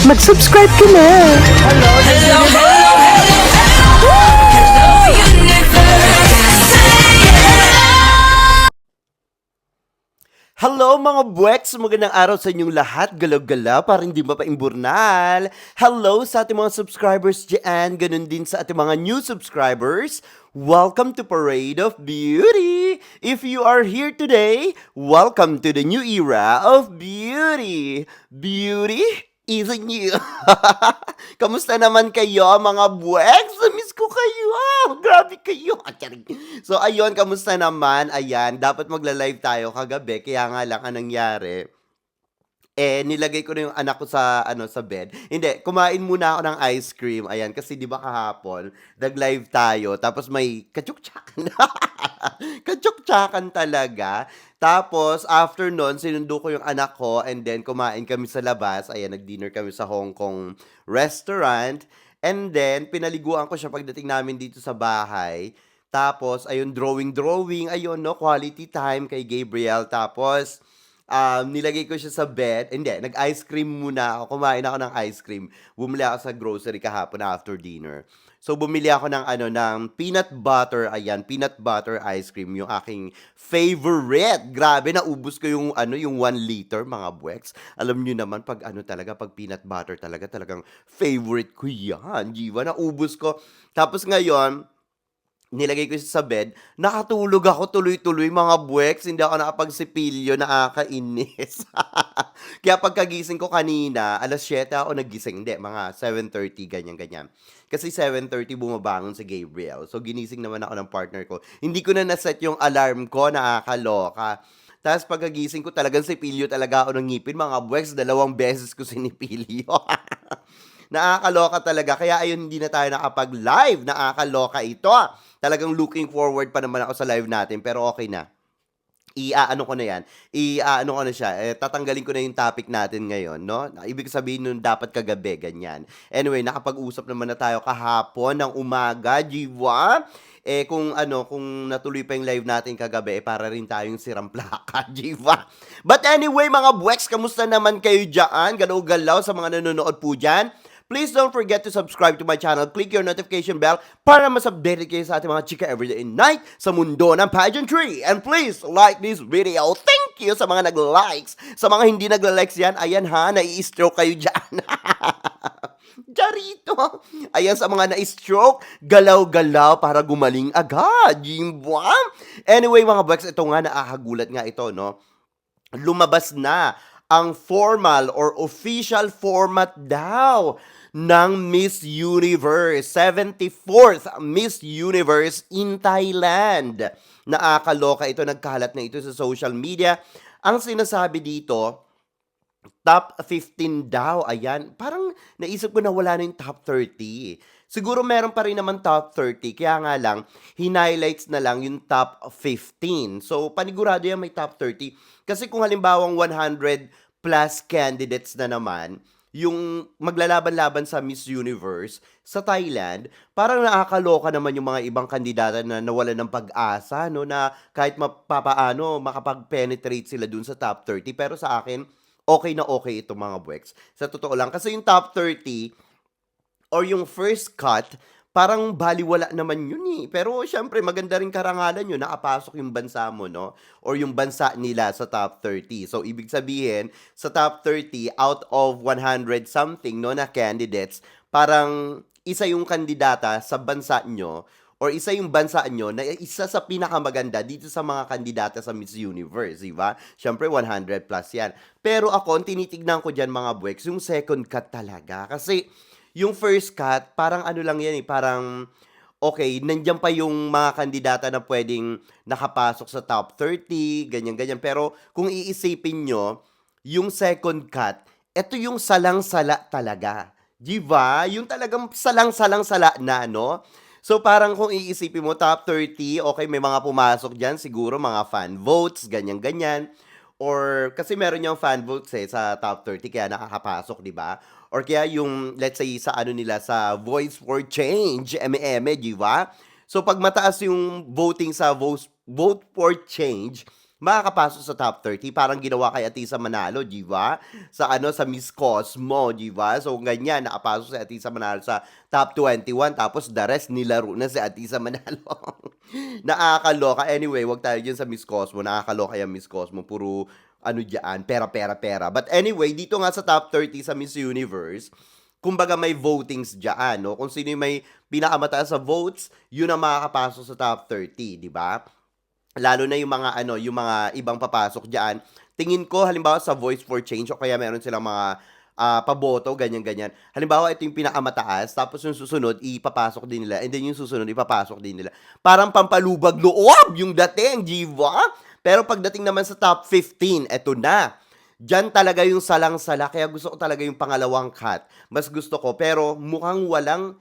mag-subscribe ka na. Hello, hello, Hello mga buweks! Magandang araw sa inyong lahat. Galaw-galaw para hindi mapaimburnal. Hello sa ating mga subscribers dyan. Ganun din sa ating mga new subscribers. Welcome to Parade of Beauty! If you are here today, welcome to the new era of beauty. Beauty is new. Kamusta naman kayo mga buweks? Miss ko kayo. Grabe kayo. Charing. So ayun, kamusta naman? Ayan, dapat magla-live tayo kagabi. Kaya nga lang ang nangyari, nilagay ko na yung anak ko sa sa bed. Hindi, kumain muna ako ng ice cream. Ayan, kasi 'di ba kahapon, nag-live tayo tapos may katsuk-tsakan. Katsuk-tsakan talaga. Tapos after nun, sinundo ko yung anak ko and then kumain kami sa labas. Ayan, nag-dinner kami sa Hong Kong restaurant. And then pinaliguan ko siya pagdating namin dito sa bahay. Tapos ayun, drawing, ayun 'no, quality time kay Gabriel. Tapos nilagay ko siya sa bed. Hindi, nag-ice cream muna ako. Kumain ako ng ice cream. Bumili ako sa grocery kahapon after dinner. So, bumili ako ng ng peanut butter. Ayan, peanut butter ice cream. Yung aking favorite. Grabe, naubos ko yung yung 1 liter, mga buweks. Alam nyo naman, pag talaga, pag peanut butter talaga, talagang favorite ko yan. Jiwa, naubos ko. Tapos ngayon, nilagay ko siya sa bed, nakatulog ako tuloy-tuloy mga buweks, hindi ako nakapagsipilyo, nakakainis. Kaya pagkagising ko kanina, 7:00 ako nagising, hindi, mga 7:30, ganyan-ganyan. Kasi 7:30 bumabangon si Gabriel. So ginising naman ako ng partner ko. Hindi ko na naset yung alarm ko, nakakaloka. Tapos pagkagising ko, talagang sipilyo talaga ako ng ngipin, mga buweks, 2 beses ko sinipilyo. Nakakaloka talaga. Kaya ayun, hindi na tayo nakapag-live. Nakakaloka ito. Talagang looking forward pa naman ako sa live natin. Pero okay na. Iaano ko na yan. Iaano ko na siya. Tatanggalin ko na yung topic natin ngayon, no? Ibig sabihin nun, dapat kagabi, ganyan. Anyway, nakapag-usap naman na tayo kahapon ng umaga, Jiwa. Kung natuloy pa yung live natin kagabi, para rin tayong sirang plaka, Jiva. But anyway, mga buweks, kamusta naman kayo dyan? Galaw-galaw sa mga nanonood po dyan. Please don't forget to subscribe to my channel. Click your notification bell para mas updated kayo sa ating mga chika everyday and night sa mundo ng pageantry. And please like this video. Thank you sa mga nag-likes. Sa mga hindi nag-likes yan, ayan ha, nai-stroke kayo dyan. Jarito. Ayan, sa mga na-stroke, galaw-galaw para gumaling agad. Jimbo. Anyway, mga buweks, ito nga, nakakagulat nga ito, no? Lumabas na ang formal or official format daw ng Miss Universe, 74th Miss Universe in Thailand. Nakakaloka ito, nagkalat na ito sa social media. Ang sinasabi dito, top 15 daw, ayan. Parang naisip ko na wala na yung top 30. Siguro meron pa rin naman top 30, kaya nga lang, hinighlights na lang yung top 15. So, panigurado yan may top 30. Kasi kung halimbawang 100 plus candidates na naman, yung maglalaban-laban sa Miss Universe sa Thailand, parang nakakaloka naman yung mga ibang kandidata na nawalan ng pag-asa, no, na kahit mapapaano, makapag-penetrate sila dun sa top 30. Pero sa akin, okay na okay ito mga buweks. Sa totoo lang, kasi yung top 30 or yung first cut, parang baliwala naman yun eh. Pero syempre, maganda rin karangalan yun, nakapasok yung bansa mo, no? Or yung bansa nila sa top 30. So, ibig sabihin, sa top 30, out of 100 something, no, na candidates, parang isa yung kandidata sa bansa nyo or isa yung bansa nyo na isa sa pinakamaganda dito sa mga kandidata sa Miss Universe, di ba? Siyempre, 100 plus yan. Pero ako, tinitignan ko dyan mga buweks, yung second cut talaga. Kasi, yung first cut, parang ano lang yan eh, parang, okay, nandiyan pa yung mga kandidata na pwedeng nakapasok sa top 30, ganyan-ganyan. Pero, kung iisipin nyo, yung second cut, ito yung salang-sala talaga. Di ba? Yung talagang salang-salang-sala na, no? So, parang kung iisipin mo, top 30, okay, may mga pumasok dyan, siguro mga fan votes, ganyan-ganyan. Or, kasi meron yung fan votes sa top 30, kaya nakakapasok, di ba? Or kaya yung, let's say, sa nila, sa Voice for Change, di ba? So, pag mataas yung voting sa Vote for Change, makakapasok sa top 30. Parang ginawa kay Atisa Manalo, di ba? Sa Miss Cosmo, di ba? So, ganyan, nakapasok si Atisa Manalo sa top 21, tapos the rest nilaro na si Atisa Manalo. Nakakaloka. Anyway, wag tayo dyan sa Miss Cosmo. Nakakaloka yung Miss Cosmo. Puro, ano dyan, pera, pera, pera. But anyway, dito nga sa top 30 sa Miss Universe, kumbaga may votings dyan, no? Kung sino yung may pinakamataas sa votes, yun ang makakapasok sa top 30, di ba? Lalo na yung mga yung mga ibang papasok diyan. Tingin ko halimbawa sa Voice for Change o kaya meron silang mga paboto, ganyan-ganyan. Halimbawa, ito yung pinakamataas, tapos yung susunod, ipapasok din nila, and then yung susunod, ipapasok din nila. Parang pampalubag loob yung dating, di ba? Pero pagdating naman sa top 15, eto na. Diyan talaga yung salang-sala, kaya gusto ko talaga yung pangalawang cut. Mas gusto ko, pero mukhang walang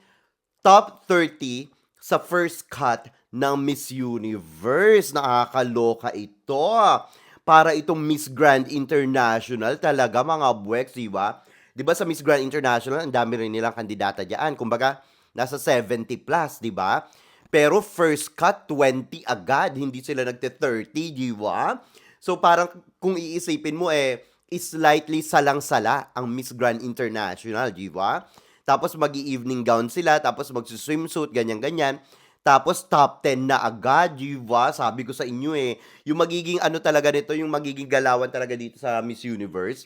top 30 sa first cut ng Miss Universe. Nakakaloka ito. Para itong Miss Grand International talaga, mga buweks, di ba? Di ba sa Miss Grand International, ang dami rin nilang kandidata dyan. Kumbaga, nasa 70 plus, di ba? Pero first cut, 20 agad. Hindi sila nagte-30, di ba? So parang kung iisipin mo is slightly salang-sala ang Miss Grand International, di ba? Tapos mag-evening gown sila, tapos mag-swimsuit, ganyan-ganyan. Tapos top 10 na agad, di ba? Sabi ko sa inyo yung magiging ano talaga nito, yung magiging galawan talaga dito sa Miss Universe,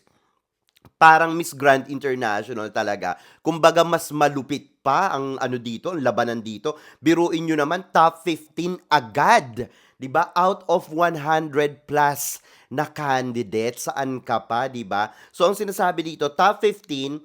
parang Miss Grand International talaga. Kumbaga mas malupit pa ang ano dito, ang labanan dito. Biruin nyo naman, top 15 agad. 'Di ba? Out of 100 plus na candidate, saan ka pa, 'di ba? So ang sinasabi dito, top 15,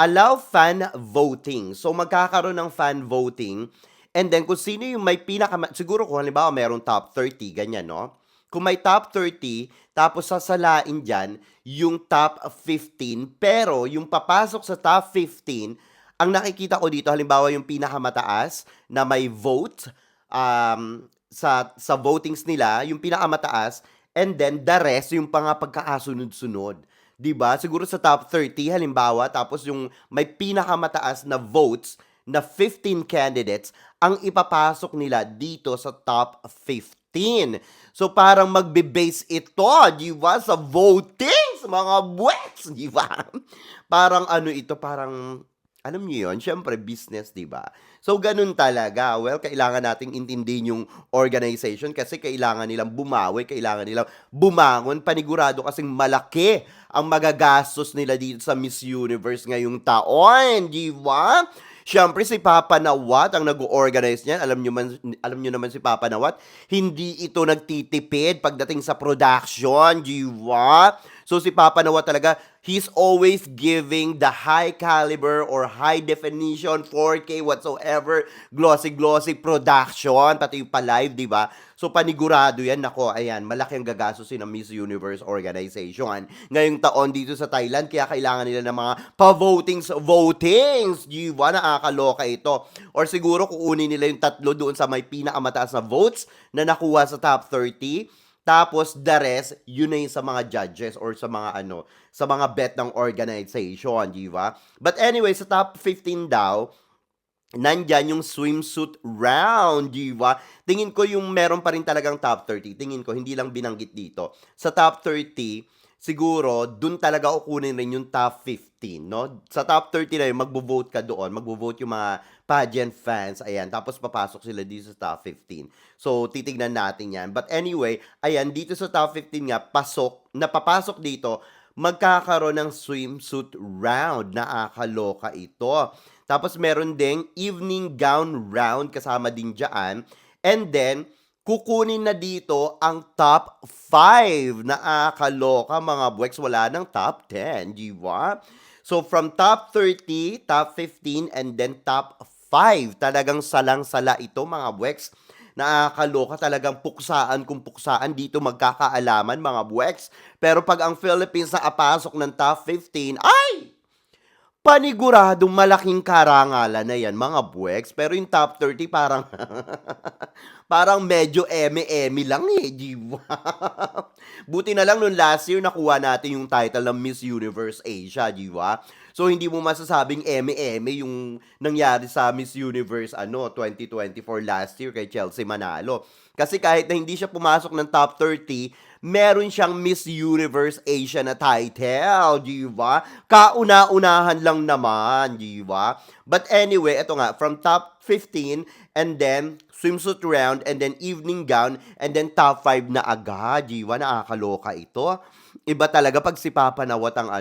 allow fan voting. So magkakaroon ng fan voting. And then kung sino yung may siguro kung halimbawa mayroong top 30, ganyan, no? Kung may top 30, tapos sasalain dyan yung top 15, pero yung papasok sa top 15, ang nakikita ko dito, halimbawa yung pinakamataas na may vote sa votings nila, yung pinakamataas, and then the rest, yung pagkakasunod-sunod. 'Di ba? Siguro sa top 30 halimbawa, tapos yung may pinakamataas na votes na 15 candidates ang ipapasok nila dito sa top 15. So parang magbe-base ito, 'di ba, sa votings, mga buwets, 'di ba? Parang ano ito, parang alam niyo 'yon, syempre business, 'di ba? So ganun talaga. Well, kailangan nating intindihin yung organization kasi kailangan nilang bumawi, kailangan nilang bumangon. Panigurado kasing malaki ang magagastos nila dito sa Miss Universe ngayong taon, 'di ba? Siyempre si Papa Nawat ang nag-organize niyan. Alam niyo naman si Papa Nawat, hindi ito nagtitipid pagdating sa production, di ba? So si Papa Nawat talaga, he's always giving the high caliber or high definition 4K whatsoever, glossy production, pati yung pa-live, di ba? So panigurado yan, nako, ayan, malaki ang gagastusin ng Miss Universe organization. Ngayong taon dito sa Thailand, kaya kailangan nila ng mga votings, di ba? Nakakaloka ito. Or siguro kukunin nila yung tatlo doon sa may pinakamataas na votes na nakuha sa top 30. Tapos the rest, yun na yung sa mga judges or sa mga sa mga bet ng organization, di ba? But anyway, sa top 15 daw, nandyan yung swimsuit round, di ba? Tingin ko yung meron pa rin talagang top 30. Tingin ko, hindi lang binanggit dito. Sa top 30, siguro, dun talaga kukunin rin yung top 15, no? Sa top 30 na yun, magbo-vote ka doon. Magbo-vote yung mga pageant fans, ayan. Tapos papasok sila dito sa top 15. So, titignan natin yan. But anyway, ayan, dito sa top 15 nga, napapasok dito, magkakaroon ng swimsuit round. Nakakaloka ito. Tapos meron ding evening gown round kasama din dyan. And then, kukunin na dito ang top 5. Nakakaloka mga buweks, wala ng top 10, di ba? So from top 30, top 15, and then top 5. Talagang salang-sala ito mga buweks. Nakakaloka, talagang puksaan kung puksaan dito magkakaalaman mga buweks. Pero pag ang Philippines na apasok ng top 15, ay! Paniguradong malaking karangalan na yan, mga buweks. Pero yung top 30 parang parang medyo eme-eme lang di ba? Buti na lang nung last year nakuha natin yung title ng Miss Universe Asia, di ba? So hindi mo masasabing eme-eme yung nangyari sa Miss Universe 2024 last year kay Chelsea Manalo. Kasi kahit na hindi siya pumasok ng top 30, meron siyang Miss Universe Asia na title, di ba? Kauna-unahan lang naman, di ba? But anyway, eto nga, from top 15, and then swimsuit round, and then evening gown, and then top 5 na agad, di ba? Nakakaloka ito. Iba talaga pag si Papa Nawat ang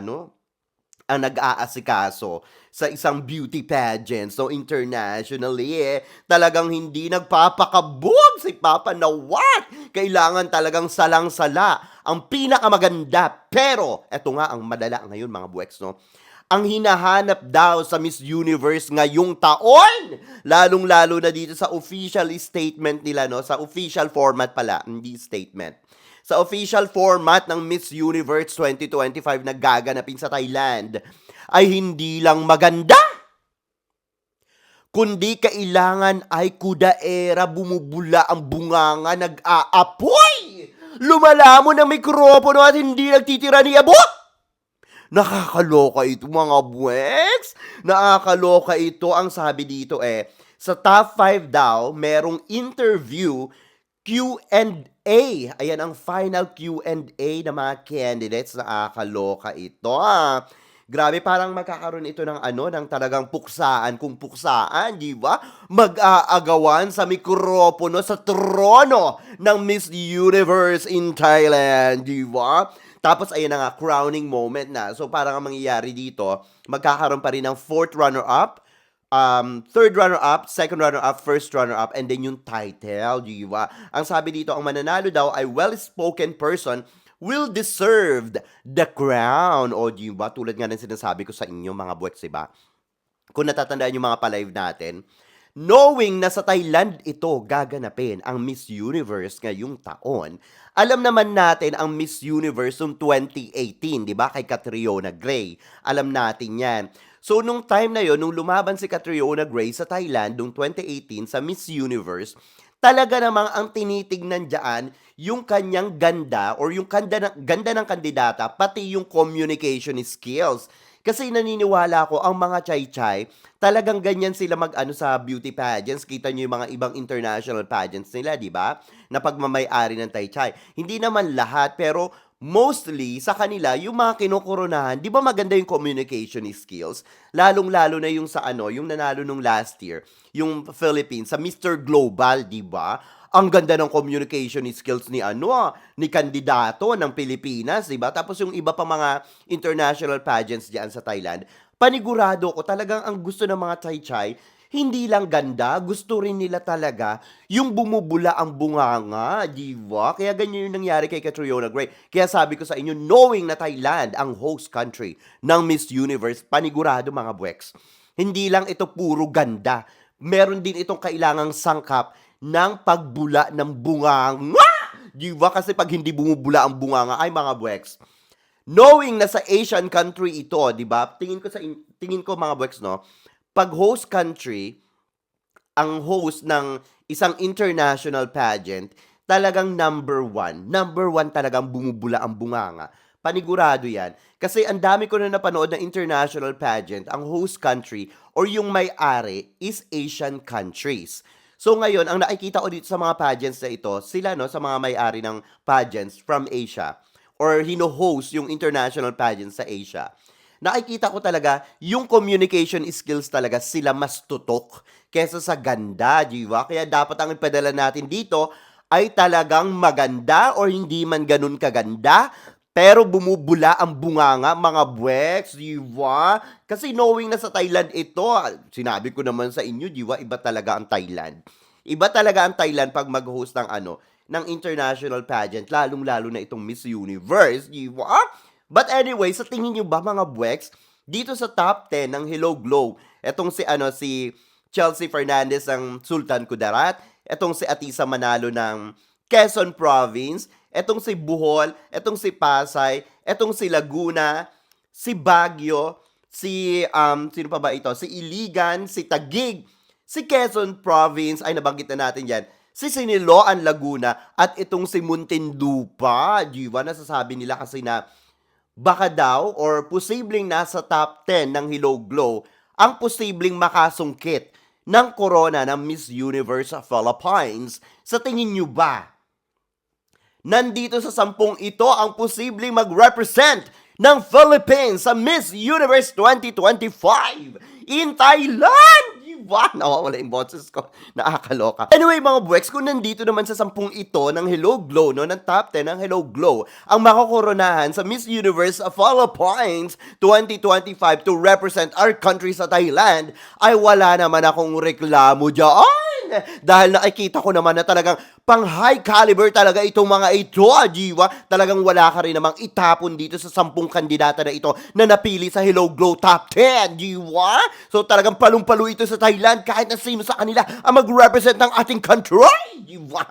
nag-aasikaso sa isang beauty pageant. So, internationally, talagang hindi nagpapakabog si Papa Nawat. Kailangan talagang salang-sala. Ang pinakamaganda. Pero, eto nga ang madala ngayon, mga buweks, no? Ang hinahanap daw sa Miss Universe ngayong taon, lalong-lalo na dito sa official statement nila, no? Sa official format pala, hindi statement. Sa official format ng Miss Universe 2025 na gaganapin sa Thailand, ay hindi lang maganda, kundi kailangan ay kudaera, bumubula ang bunganga, nag-aapoy, lumalamon ang mikropono at hindi nagtitira ni abot. Nakakaloka ito, mga buweks. Nakakaloka ito. Ang sabi dito sa top 5 daw, merong interview Q&A. Ayan ang final Q&A ng mga candidates. Nakakaloka ito. Grabe, parang magkakaroon ito ng talagang puksaan. Kung puksaan, di ba? Mag-aagawan sa mikropono, sa trono ng Miss Universe in Thailand, di ba? Tapos, ayan na nga, crowning moment na. So, parang ang mangyayari dito, magkakaroon pa rin ng fourth runner-up, third runner-up, second runner-up, first runner-up, and then yung title, di ba? Ang sabi dito, ang mananalo daw ay well-spoken person will deserve the crown. O, di ba? Tulad nga ng sinasabi ko sa inyo, mga buweks, diba? Kung natatandaan yung mga palive natin, knowing na sa Thailand ito gaganapin ang Miss Universe ngayong taon, alam naman natin ang Miss Universe noong 2018, di ba? Kay Catriona Gray. Alam natin yan. So, nung time na yon, nung lumaban si Catriona Gray sa Thailand, noong 2018, sa Miss Universe, talaga namang ang tinitignan dyan, yung kanyang ganda, or yung ganda ng kandidata, pati yung communication skills. Kasi naniniwala ko, ang mga chay-chay, talagang ganyan sila mag-ano sa beauty pageants. Kita nyo yung mga ibang international pageants nila, di ba? Na pagmamay-ari ng chay-chay. Hindi naman lahat, pero mostly sa kanila, yung mga kinokoronahan, di ba maganda yung communication skills? Lalong-lalo na yung sa yung nanalo nung last year, yung Philippines, sa Mr. Global, di ba? Ang ganda ng communication skills ni ni kandidato ng Pilipinas, di ba? Tapos yung iba pa mga international pageants diyan sa Thailand, panigurado ko talagang ang gusto ng mga Thai-Chai, hindi lang ganda, gusto rin nila talaga yung bumubula ang bunganga, di ba? Kaya ganyan yung nangyari kay Catriona Gray. Kaya sabi ko sa inyo, knowing na Thailand ang host country ng Miss Universe, panigurado mga buweks, hindi lang ito puro ganda. Meron din itong kailangang sangkap ng pagbula ng bunganga. Di ba? Kasi pag hindi bumubula ang bunganga, ay mga buweks, knowing na sa Asian country ito, di ba? Tingin ko mga buweks, no? Pag host country, ang host ng isang international pageant, talagang number one. Number one talagang bumubula ang bunganga. Panigurado yan. Kasi ang dami ko na napanood na international pageant, ang host country or yung may-ari is Asian countries. So ngayon, ang nakikita ko dito sa mga pageants na ito, sila sa mga may-ari ng pageants from Asia or hino-host yung international pageants sa Asia. Nakikita ko talaga yung communication skills talaga sila mas tutok kesa sa ganda, di ba? Kaya dapat ang ipadala natin dito ay talagang maganda or hindi man ganun kaganda, pero bumubula ang bunganga, mga buweks, di ba? Kasi knowing na sa Thailand ito, sinabi ko naman sa inyo, di ba, iba talaga ang Thailand. Iba talaga ang Thailand pag mag-host ng ng international pageant, lalong-lalo na itong Miss Universe, di ba? But anyway, sa tingin nyo ba mga buweks, dito sa top 10 ng Hello Glow, etong si Chelsea Fernandez ng Sultan Kudarat, etong si Atisa Manalo ng Quezon Province, etong si Bohol, etong si Pasay, etong si Laguna, si Baguio, sino pa ba ito? Si Iligan, si Taguig, si Quezon Province, ay nabanggit na natin yan, si Siniloan Laguna, at itong si Muntinlupa, di ba? Nasasabi nila kasi na baka daw or posibleng nasa top 10 ng Hello Glow ang posibleng makasungkit ng corona ng Miss Universe Philippines. Sa tingin nyo ba, nandito sa 10 ito ang posibleng mag-represent ng Philippines sa Miss Universe 2025 in Thailand? Diba? Nawawala yung boses ko. Nakakaloka. Anyway, mga buweks, kung nandito naman sa 10 ito ng Hello Glow, no, ng top 10 ng Hello Glow, ang makokoronahan sa Miss Universe Philippines 2025 to represent our country sa Thailand, ay wala naman akong reklamo dyan. Dahil nakikita ko naman na talagang pang high caliber talaga itong mga ito, diwa. Talagang wala ka rin namang itapon dito sa 10 kandidata na ito na napili sa Hello Glow Top 10, diwa. So talagang palong-palo ito sa Thailand kahit na sino sa kanila ang mag-represent ng ating country, diwa.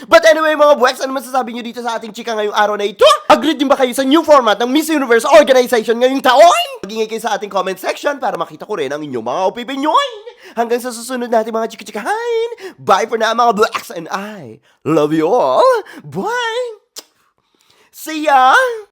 But anyway, mga buweks, ano masasabi nyo dito sa ating chika ngayong araw na ito? Agreed din ba kayo sa new format ng Miss Universe Organization ngayong taon? Mag-ingay kayo sa ating comment section para makita ko rin ang inyong mga opinion. Hanggang sa susunod natin mga chika-chikahan. Bye for now, mga buweks, and I love you all. Bye! See ya!